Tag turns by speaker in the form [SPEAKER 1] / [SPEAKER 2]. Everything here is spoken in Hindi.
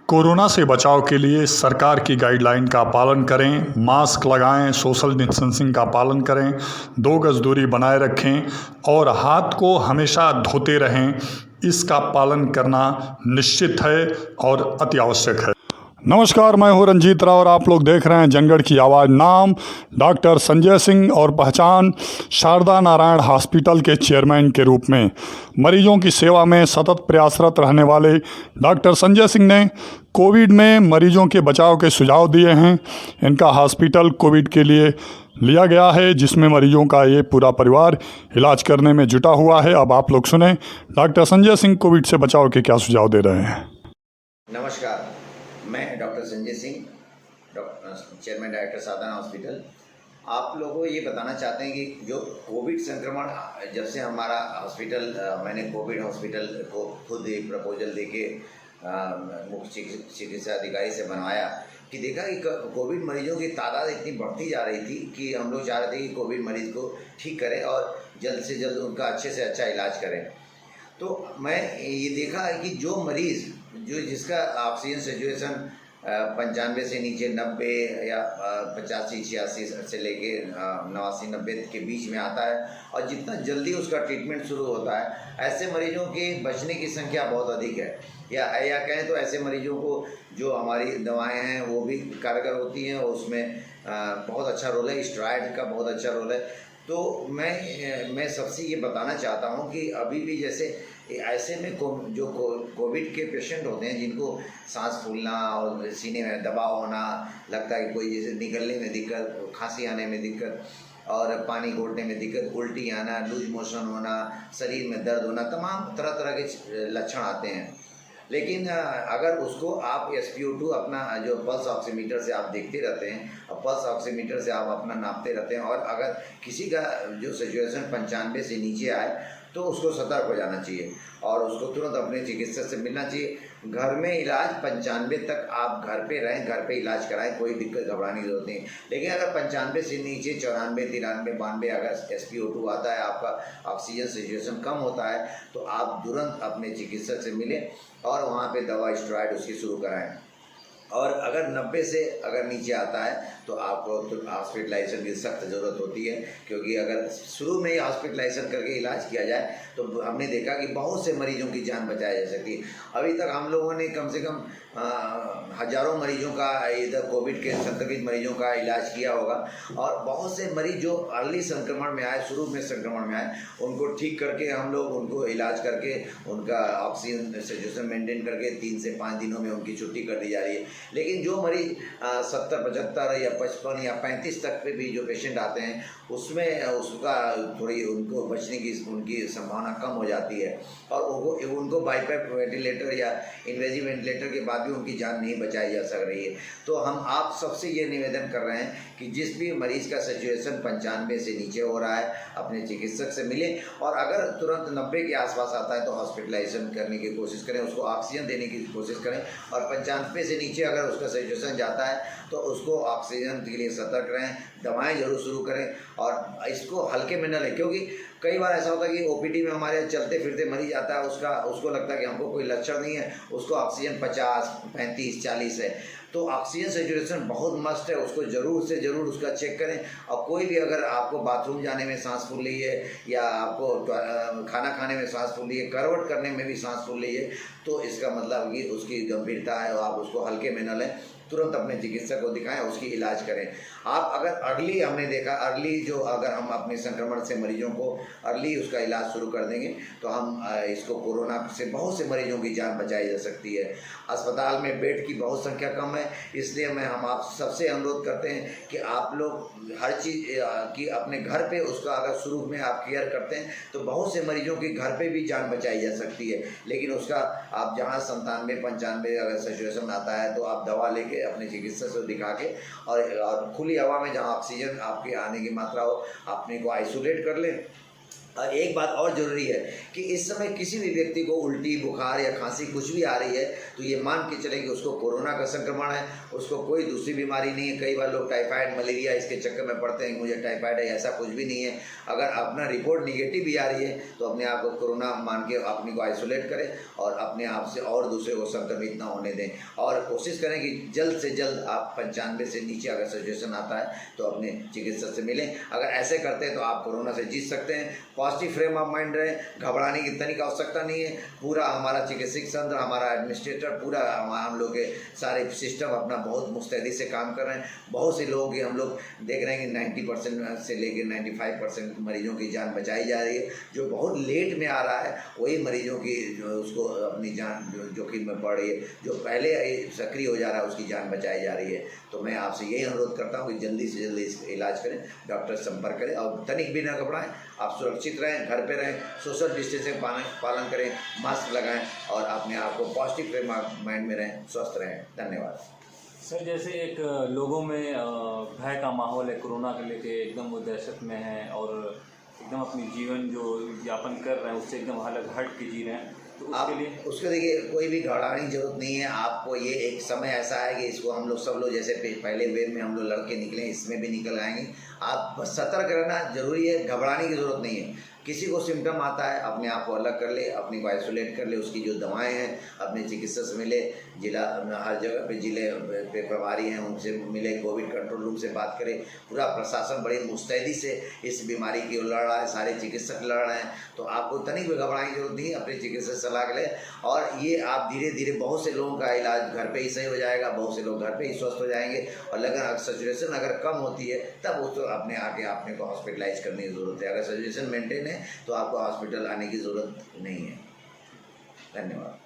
[SPEAKER 1] कोरोना से बचाव के लिए सरकार की गाइडलाइन का पालन करें, मास्क लगाएं, सोशल डिस्टेंसिंग का पालन करें, 2 गज दूरी बनाए रखें और हाथ को हमेशा धोते रहें। इसका पालन करना निश्चित है और अति आवश्यक है। नमस्कार, मैं हूं रंजीत राव और आप लोग देख रहे हैं जनगढ़ की आवाज़। नाम डॉक्टर संजय सिंह और पहचान शारदा नारायण हॉस्पिटल के चेयरमैन के रूप में मरीजों की सेवा में सतत प्रयासरत रहने वाले डॉक्टर संजय सिंह ने कोविड में मरीजों के बचाव के सुझाव दिए हैं। इनका हॉस्पिटल कोविड के लिए लिया गया है, जिसमें मरीजों का ये पूरा परिवार इलाज करने में जुटा हुआ है। अब आप लोग सुने डॉक्टर संजय सिंह कोविड से बचाव के क्या सुझाव दे रहे हैं।
[SPEAKER 2] नमस्कार, मैं doctor Sanjay Singh, chairman director Sadhana hospital. आप लोगों को ये बताना चाहते हैं कि जो कोविड संक्रमण जब से हमारा हॉस्पिटल, मैंने कोविड हॉस्पिटल को खुद एक प्रपोजल देके मुख्य चिकित्सा अधिकारी से बनवाया कि देखा कि कोविड मरीजों की तादाद इतनी बढ़ती जा रही थी कि हम लोग चाह रहे थे कि कोविड मरीज को ठीक करें और जल्द से जल्द उनका अच्छे से अच्छा इलाज करें। तो मैं ये देखा है कि जो मरीज़ जिसका ऑक्सीजन सिचुएशन 95 से नीचे 90 या 85-86 से लेके 89-90 के बीच में आता है और जितना जल्दी उसका ट्रीटमेंट शुरू होता है, ऐसे मरीजों के बचने की संख्या बहुत अधिक है। या कहें तो ऐसे मरीजों को जो हमारी दवाएं हैं वो भी कारगर होती हैं, उसमें बहुत अच्छा रोल है, स्टेरॉइड का बहुत अच्छा रोल है। तो मैं सबसे ये बताना चाहता हूँ कि अभी भी जैसे ऐसे में जो कोविड के पेशेंट होते हैं, जिनको सांस फूलना और सीने में दबाव होना, लगता है कि कोई जैसे निकलने में दिक्कत, खांसी आने में दिक्कत और पानी घोटने में दिक्कत, उल्टी आना, लूज मोशन होना, शरीर में दर्द होना, तमाम तरह तरह के लक्षण आते हैं। लेकिन अगर उसको आप SpO2 अपना जो पल्स ऑक्सीमीटर से आप देखते रहते हैं और पल्स ऑक्सीमीटर से आप अपना नापते रहते हैं और अगर किसी का जो सिचुएशन 95 से नीचे आए तो उसको सतर्क हो जाना चाहिए और उसको तुरंत अपने चिकित्सक से मिलना चाहिए। घर में इलाज 95 तक आप घर पे रहें, घर पे इलाज कराएं, कोई दिक्कत घबराने की जरूरत नहीं। लेकिन अगर 95 से नीचे 94, 93, 92 अगर SpO2 आता है, आपका ऑक्सीजन सिचुएशन कम होता है, तो आप तुरंत अपने चिकित्सक से मिलें और वहाँ पे दवा स्टेरॉइड उसकी शुरू कराएं। और अगर 90 से अगर नीचे आता है तो आपको तो हॉस्पिटलाइजेशन की सख्त ज़रूरत होती है, क्योंकि अगर शुरू में ही हॉस्पिटलाइजेशन करके इलाज किया जाए तो हमने देखा कि बहुत से मरीजों की जान बचाई जा सकती है। अभी तक हम लोगों ने कम से कम हज़ारों मरीजों का, इधर कोविड के संक्रमित मरीजों का इलाज किया होगा और बहुत से मरीज जो अर्ली संक्रमण में आए, शुरू में संक्रमण में आए, उनको ठीक करके हम लोग उनको इलाज करके उनका ऑक्सीजन सिचुएशन मेंटेन करके 3 से 5 दिनों में उनकी छुट्टी कर दी जा रही है। लेकिन जो मरीज 70, 75 या 55 या 35 तक पे भी जो पेशेंट आते हैं, उसमें उसका थोड़ी उनको बचने की उनकी संभावना कम हो जाती है और उनको बाईपैप वेंटिलेटर या इन्वेजिव वेंटिलेटर के बाद भी उनकी जान नहीं बचाई जा सक रही है। तो हम आप सबसे ये निवेदन कर रहे हैं कि जिस भी मरीज का सिचुएशन 95 से नीचे हो रहा है, अपने चिकित्सक से मिलें और अगर तुरंत 90 के आसपास आता है तो हॉस्पिटलाइजेशन करने की कोशिश करें, उसको ऑक्सीजन देने की कोशिश करें और 95 से नीचे अगर उसका सिचुएशन जाता है तो उसको ऑक्सीजन के लिए सतर्क रहें, दवाएं जरूर शुरू करें और इसको हल्के में न लें। क्योंकि कई बार ऐसा होता है कि OPD में हमारे चलते फिरते मरीज आता है, उसको लगता है कि हमको कोई लक्षण नहीं है, उसको ऑक्सीजन 50, 35, 40 है। तो ऑक्सीजन सेचुरेशन बहुत मस्ट है, उसको ज़रूर से ज़रूर उसका चेक करें। और कोई भी अगर आपको बाथरूम जाने में सांस फूल रही है या आपको खाना खाने में सांस फूल रही है, करवट करने में भी सांस फूल रही है, तो इसका मतलब कि उसकी गंभीरता है और आप उसको हल्के में न लें, तुरंत अपने चिकित्सक को दिखाएं, उसकी इलाज करें। आप अगर अर्ली, हमने देखा अर्ली जो अगर हम अपने संक्रमण से मरीजों को अर्ली उसका इलाज शुरू कर देंगे तो हम इसको कोरोना से बहुत से मरीजों की जान बचाई जा सकती है। अस्पताल में बेड की बहुत संख्या कम है, इसलिए हम आप सबसे अनुरोध करते हैं कि आप लोग हर चीज़ की अपने घर पे उसका अगर शुरू में आप केयर करते हैं तो बहुत से मरीजों की घर पे भी जान बचाई जा सकती है। लेकिन उसका आप जहाँ 97, 95 अगर सिचुएशन आता है तो आप दवा लेके अपने चिकित्सक से दिखा के और खुली हवा में जहाँ ऑक्सीजन आपके आने की मात्रा हो, अपने को आइसोलेट कर लें एक बात और ज़रूरी है कि इस समय किसी भी व्यक्ति को उल्टी, बुखार या खांसी कुछ भी आ रही है तो ये मान के चलें कि उसको कोरोना का संक्रमण है, उसको कोई दूसरी बीमारी नहीं है। कई बार लोग टाइफाइड, मलेरिया इसके चक्कर में पड़ते हैं कि मुझे टाइफाइड है, ऐसा कुछ भी नहीं है। अगर अपना रिपोर्ट निगेटिव भी आ रही है तो अपने आप को कोरोना मान के अपने को आइसोलेट करें और अपने आप से और दूसरे को संक्रमित ना होने दें। और कोशिश करें कि जल्द से जल्द आप 95 से नीचे अगर सिचुएशन आता है तो अपने चिकित्सक से मिलें। अगर ऐसे करते हैं तो आप कोरोना से जीत सकते हैं। पॉजिटिव फ्रेम ऑफ माइंड रहें, घबराने की तनिक आवश्यकता नहीं है। पूरा हमारा चिकित्सक तंत्र, हमारा एडमिनिस्ट्रेटर, पूरा हम लोग के सारे सिस्टम अपना बहुत मुस्तैदी से काम कर रहे हैं। बहुत से लोगों की हम लोग देख रहे हैं कि 90% से लेकर 95% मरीजों की जान बचाई जा रही है। जो बहुत लेट में आ रहा है वही मरीजों की उसको अपनी जान जोखिम में पड़ रही है। जो पहले सक्रिय हो जा रहा है उसकी जान बचाई जा रही है। तो मैं आपसे यही अनुरोध करता हूँ कि जल्दी से जल्दी इसका इलाज करें, डॉक्टर से संपर्क करें और तनिक भी ना घबराएं। आप सुरक्षित रहें, घर पे रहें, सोशल डिस्टेंसिंग पालन करें, मास्क लगाएं और अपने आप को पॉजिटिव फ्रेम ऑफ माइंड में रहें, स्वस्थ रहें। धन्यवाद।
[SPEAKER 3] सर, जैसे एक लोगों में भय का माहौल है, कोरोना को लेके एकदम वो दहशत में है और एकदम अपनी जीवन जो यापन कर रहे हैं उससे एकदम अलग हट के जी रहे हैं, तो उसके लिए
[SPEAKER 2] उसको देखिए, कोई भी घबराने की जरूरत नहीं है। आपको ये एक समय ऐसा है कि इसको हम लोग सब लोग जैसे पहले वेव में हम लोग लड़के निकले, इसमें भी निकल आएंगे। आप बस सतर्क रहना जरूरी है, घबराने की जरूरत नहीं है। किसी को सिम्टम आता है अपने आप को अलग कर ले, अपने को आइसोलेट कर ले, उसकी जो दवाएं हैं अपने चिकित्सक से मिले, जिला हर जगह पे जिले पे प्रभारी हैं उनसे मिले, कोविड कंट्रोल रूम से बात करें। पूरा प्रशासन बड़ी मुस्तैदी से इस बीमारी की लड़ रहा है, सारे चिकित्सक लड़ रहे हैं। तो आपको तनिक भी घबराने की जरूरत नहीं है, अपने चिकित्सक से सलाह लें और ये आप धीरे धीरे बहुत से लोगों का इलाज घर पे ही सही हो जाएगा, बहुत से लोग घर पे ही स्वस्थ हो जाएंगे। और अगर सिचुएशन अगर कम होती है तब उसको अपने आके आपने को हॉस्पिटलाइज करने की ज़रूरत है। अगर सिचुएशन मेंटेन है तो आपको हॉस्पिटल आने की ज़रूरत नहीं है। धन्यवाद।